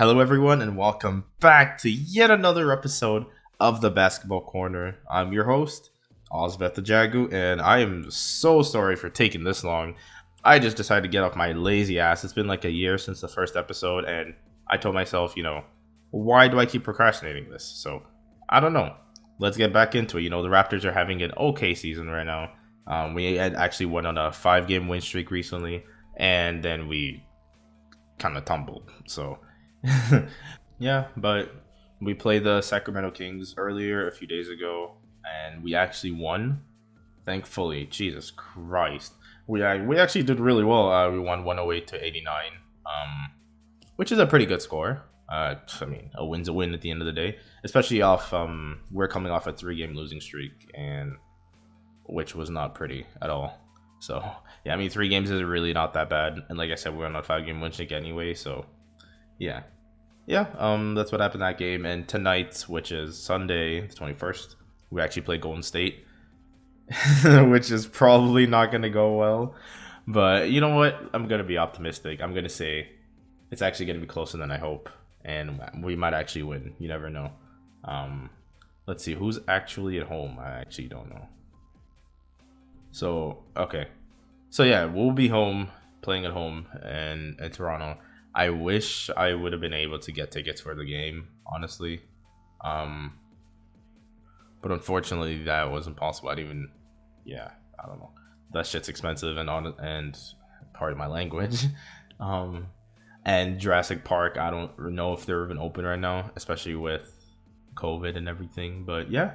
Hello, everyone, and welcome back to yet another episode of the Basketball Corner. I'm your host, Ausbeth Ajagu, and I am so sorry for taking this long. I just decided to get off my lazy ass. It's been like a year since the first episode, and I told myself, why do I keep procrastinating this? So, I don't know. Let's get back into it. The Raptors are having an okay season right now. We had actually went on a 5-game win streak recently, and then we kind of tumbled. So, yeah, but we played the Sacramento Kings earlier a few days ago, and we actually won. Thankfully, Jesus Christ, we actually did really well. We won 108-89, which is a pretty good score. A win's a win at the end of the day, especially off. We're coming off a 3-game losing streak, and which was not pretty at all. So yeah, 3 games is really not that bad, and like I said, we're on a 5-game win streak anyway. So yeah. That's what happened that game. And tonight, which is Sunday, the 21st, we actually play Golden State, which is probably not going to go well. But you know what? I'm going to be optimistic. I'm going to say it's actually going to be closer than I hope, and we might actually win. You never know. Let's see who's actually at home. I actually don't know. So okay, so yeah, we'll be home, playing at home in Toronto. I wish I would have been able to get tickets for the game, honestly. But unfortunately, that wasn't possible. I don't know. That shit's expensive and pardon my language. And Jurassic Park, I don't know if they're even open right now, especially with COVID and everything. But yeah,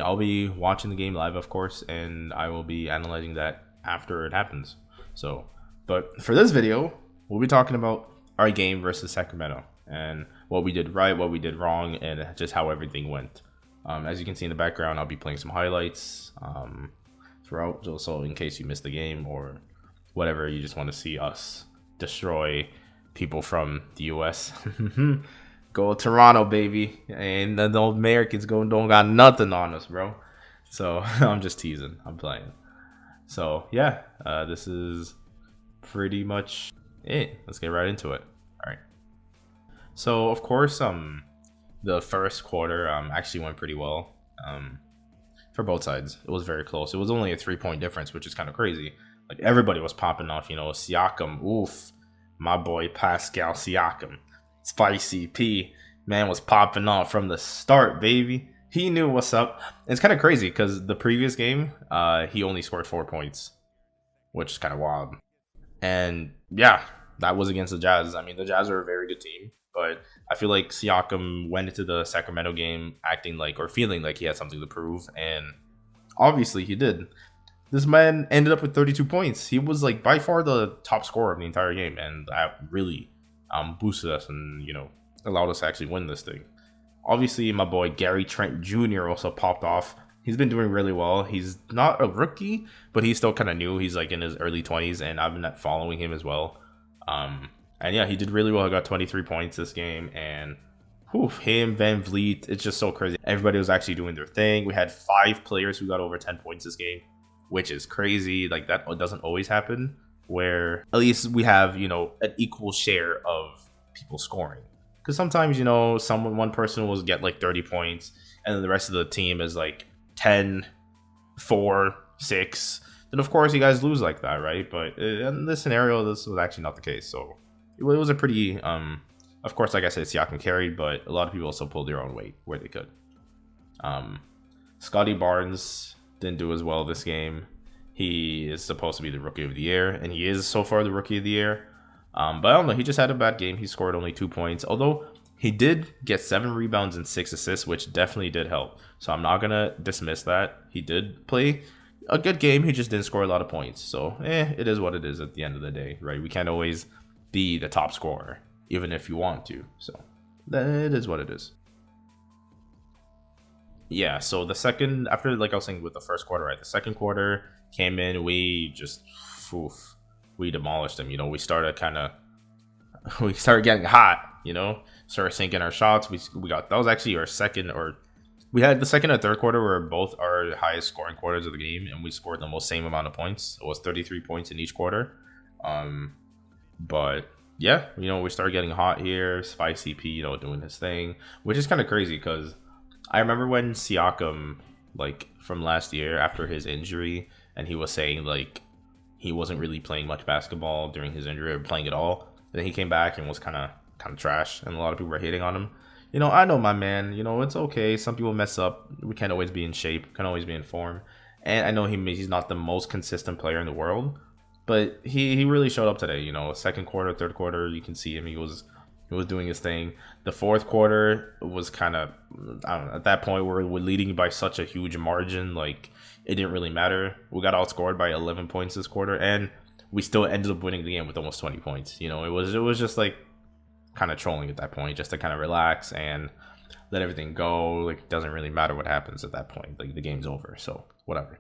I'll be watching the game live, of course, and I will be analyzing that after it happens. So, but for this video, we'll be talking about our game versus Sacramento and what we did right, what we did wrong, and just how everything went. As you can see in the background, I'll be playing some highlights throughout, so in case you missed the game or whatever, you just want to see us destroy people from the US. Go Toronto, baby. And the Americans don't got nothing on us, bro. So I'm just teasing. I'm playing. So yeah, this is pretty much it. Let's get right into it. All right. So of course, the first quarter actually went pretty well. For both sides, it was very close. It was only a 3-point difference, which is kind of crazy. Like everybody was popping off. Siakam, oof, my boy Pascal Siakam, Spicy P, man, was popping off from the start, baby. He knew what's up. It's kind of crazy because the previous game, he only scored 4 points, which is kind of wild. And yeah, that was against the Jazz. The Jazz are a very good team, but I feel like Siakam went into the Sacramento game acting like or feeling like he had something to prove, and obviously he did. This man ended up with 32 points. He was like by far the top scorer of the entire game, and that really boosted us and allowed us to actually win this thing. Obviously, my boy Gary Trent Jr. also popped off. He's been doing really well. He's not a rookie, but he's still kind of new. He's like in his early 20s, and I've been following him as well. And yeah, he did really well. He got 23 points this game, and him, Van Vliet, it's just so crazy. Everybody was actually doing their thing. We had 5 players who got over 10 points this game, which is crazy. Like that doesn't always happen, where at least we have, an equal share of people scoring. Because sometimes, one person will get like 30 points, and then the rest of the team is like 10, 4, 6. Then of course you guys lose like that, right? But in this scenario, this was actually not the case. So it was a pretty, of course, like I said, Siakam carried, but a lot of people also pulled their own weight where they could. Scotty Barnes didn't do as well this game. He is supposed to be the rookie of the year, and he is so far the rookie of the year. But I don't know, he just had a bad game. He scored only 2 points, although he did get 7 rebounds and 6 assists, which definitely did help. So I'm not going to dismiss that. He did play a good game. He just didn't score a lot of points. So, it is what it is at the end of the day, right? We can't always be the top scorer, even if you want to. So, it is what it is. Yeah, so the second, after, like I was saying with the first quarter, right? The second quarter came in, we just, we demolished them. We started getting hot, started sinking our shots. We got, that was actually our second, or we had the second and third quarter were both our highest scoring quarters of the game, and we scored the most same amount of points. It was 33 points in each quarter. But yeah, we started getting hot here. Spicy P, doing his thing, which is kind of crazy because I remember when Siakam, like from last year after his injury, and he was saying like he wasn't really playing much basketball during his injury or playing at all. Then he came back and was kind of trash, and a lot of people were hating on him. I know my man. It's okay. Some people mess up. We can't always be in shape. Can't always be in form. And I know he's not the most consistent player in the world, but he really showed up today. Second quarter, third quarter, you can see him. He was doing his thing. The fourth quarter was kind of, I don't know, at that point we're leading by such a huge margin. Like it didn't really matter. We got outscored by 11 points this quarter, and we still ended up winning the game with almost 20 points. It was just like kind of trolling at that point, just to kind of relax and let everything go. Like it doesn't really matter what happens at that point. Like the game's over, so whatever.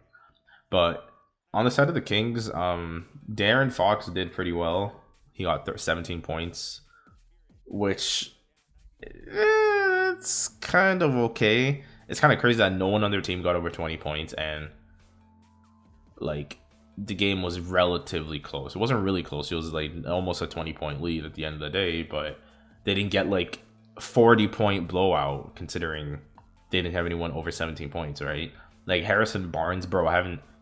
But on the side of the Kings, Darren Fox did pretty well. He got 17 points, which it's kind of okay. It's kind of crazy that no one on their team got over 20 points, and like the game was relatively close. It wasn't really close. It was like almost a 20-point lead at the end of the day, but they didn't get like 40-point blowout considering they didn't have anyone over 17 points, right? Like Harrison Barnes, bro, I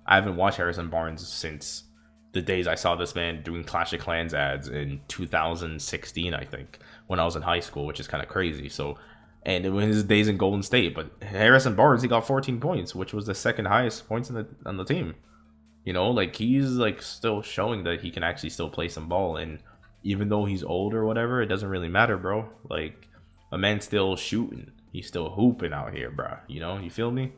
haven't watched Harrison Barnes since the days I saw this man doing Clash of Clans ads in 2016, I think, when I was in high school, which is kind of crazy. So, and it was his days in Golden State, but Harrison Barnes, he got 14 points, which was the second highest points on the team. Like he's like still showing that he can actually still play some ball, and even though he's old or whatever, it doesn't really matter, bro. Like a man's still shooting, he's still hooping out here, bro. You feel me?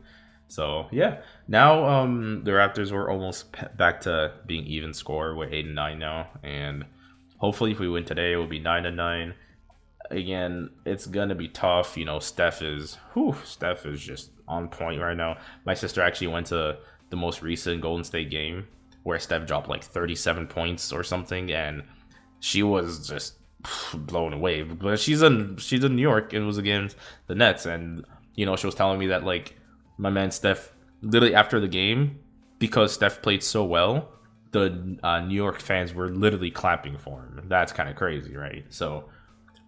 So yeah, now the Raptors were almost back to being even score. We're 8-9 now, and hopefully if we win today, it will be 9-9. Again, it's gonna be tough. Steph is just on point right now. My sister actually went to the most recent Golden State game where Steph dropped like 37 points or something, and she was just blown away. But she's in New York, and it was against the Nets, and she was telling me that like my man Steph, literally after the game, because Steph played so well, the New York fans were literally clapping for him. That's kind of crazy, right? So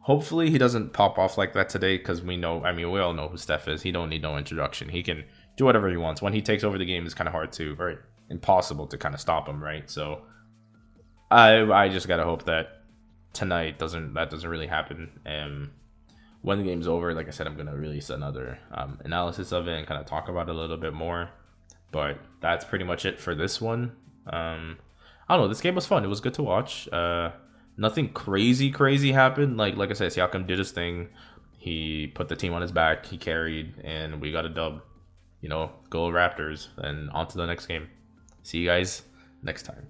hopefully he doesn't pop off like that today, because we all know who Steph is. He don't need no introduction. He can do whatever he wants. When he takes over the game, it's kind of hard to, or impossible to kind of stop him, right? So I just gotta hope that tonight doesn't really happen. And when the game's over, like I said, I'm gonna release another analysis of it and kind of talk about it a little bit more. But that's pretty much it for this one. I don't know. This game was fun. It was good to watch. Nothing crazy happened. Like I said, Siakam did his thing. He put the team on his back. He carried, and we got a dub. Go Raptors, and on to the next game. See you guys next time.